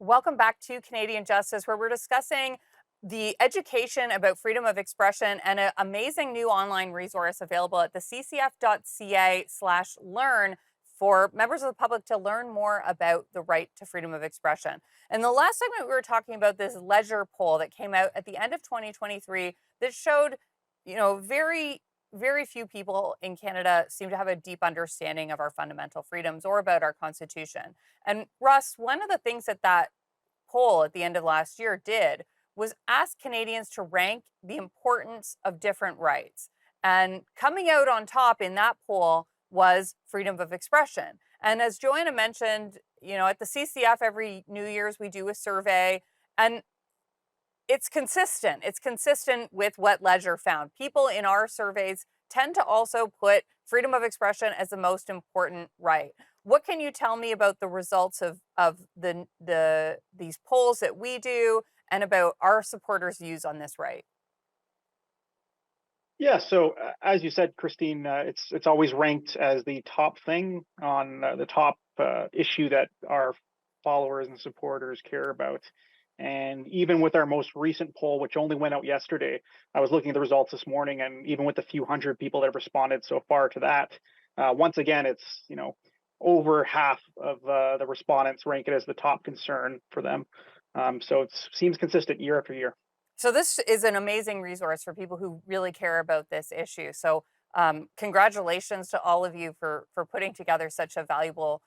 Welcome back to Canadian Justice, where we're discussing the education about freedom of expression and an amazing new online resource available at the ccf.ca/learn for members of the public to learn more about the right to freedom of expression. And the last segment, we were talking about this Leisure poll that came out at the end of 2023 that showed, very few people in Canada seem to have a deep understanding of our fundamental freedoms or about our Constitution. And Russ, one of the things that poll at the end of last year did was ask Canadians to rank the importance of different rights. And coming out on top in that poll was freedom of expression. And as Joanna mentioned, at the CCF every New Year's we do a survey, and it's consistent. It's consistent with what Leisure found. People in our surveys tend to also put freedom of expression as the most important right. What can you tell me about the results of these polls that we do and about our supporters' views on this right? Yeah, so as you said, Christine, it's always ranked as the top thing on the top issue that our followers and supporters care about. And even with our most recent poll, which only went out yesterday, I was looking at the results this morning, and even with the few hundred people that have responded so far to that, once again, it's over half of the respondents rank it as the top concern for them. So it seems consistent year after year. So this is an amazing resource for people who really care about this issue. So congratulations to all of you for putting together such a valuable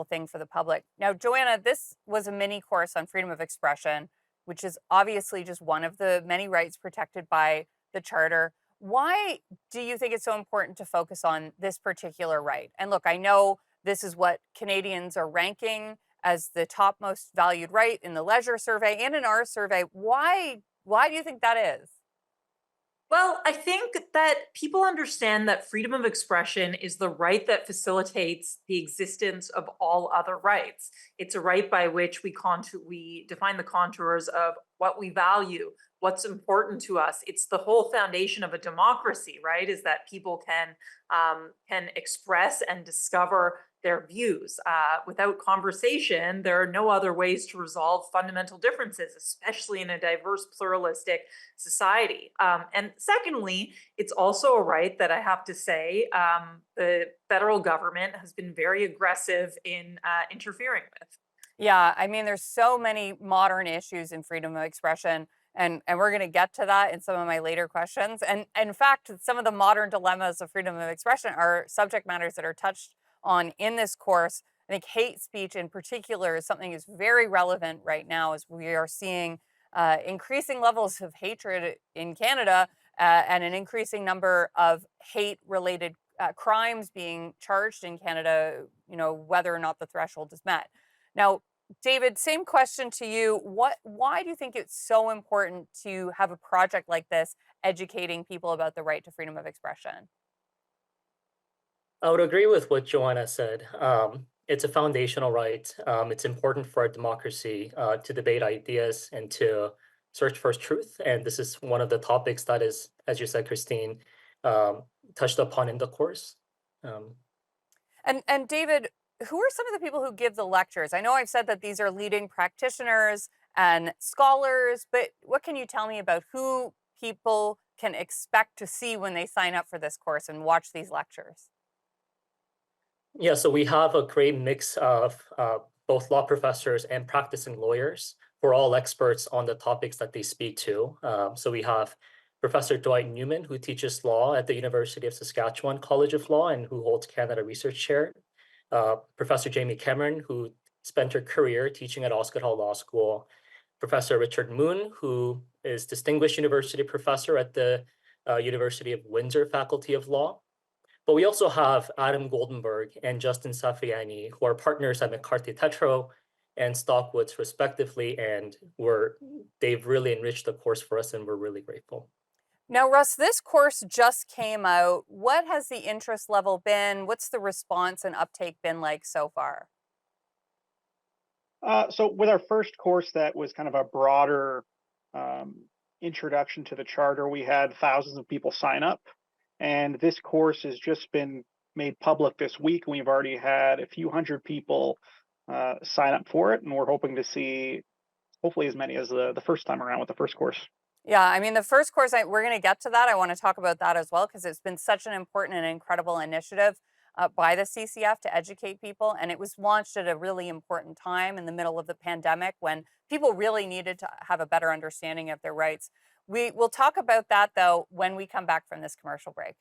thing for the public. Now, Joanna, this was a mini course on freedom of expression, which is obviously just one of the many rights protected by the Charter. Why do you think it's so important to focus on this particular right? And look, I know this is what Canadians are ranking as the top most valued right in the Leisure survey and in our survey. Why do you think that is? Well, I think that people understand that freedom of expression is the right that facilitates the existence of all other rights. It's a right by which we define the contours of what we value, what's important to us. It's the whole foundation of a democracy, right? Is that people can express and discover their views. Without conversation, there are no other ways to resolve fundamental differences, especially in a diverse, pluralistic society. And secondly, it's also a right that I have to say the federal government has been very aggressive in interfering with. Yeah, I mean, there's so many modern issues in freedom of expression, and we're going to get to that in some of my later questions. And in fact, some of the modern dilemmas of freedom of expression are subject matters that are touched on in this course. I think hate speech in particular is something that's very relevant right now as we are seeing increasing levels of hatred in Canada and an increasing number of hate-related crimes being charged in Canada, whether or not the threshold is met. Now, David, same question to you. Why do you think it's so important to have a project like this educating people about the right to freedom of expression? I would agree with what Joanna said. It's a foundational right. It's important for our democracy to debate ideas and to search for truth. And this is one of the topics that is, as you said, Christine, um, touched upon in the course. Um, And David, who are some of the people who give the lectures? I know I've said that these are leading practitioners and scholars, but what can you tell me about who people can expect to see when they sign up for this course and watch these lectures? yeah, so we have a great mix of both law professors and practicing lawyers who are all experts on the topics that they speak to. So we have Professor Dwight Newman, who teaches law at the University of Saskatchewan College of Law and who holds Canada Research Chair. Professor Jamie Cameron, who spent her career teaching at Osgoode Hall Law School. Professor Richard Moon, who is Distinguished University Professor at the University of Windsor Faculty of Law. But we also have Adam Goldenberg and Justin Safiani, who are partners at McCarthy Tetro and Stockwoods, respectively, and they've really enriched the course for us, and we're really grateful. Now, Russ, this course just came out. What has the interest level been? What's the response and uptake been like so far? So with our first course that was kind of a broader um, introduction to the charter, we had thousands of people sign up. And this course has just been made public this week. We've already had a few hundred people sign up for it, and we're hoping to see hopefully as many as the first time around with the first course. Yeah, I mean, the first course, we're going to get to that. I want to talk about that as well because it's been such an important and incredible initiative by the CCF to educate people. And it was launched at a really important time in the middle of the pandemic when people really needed to have a better understanding of their rights. We will talk about that, though, when we come back from this commercial break.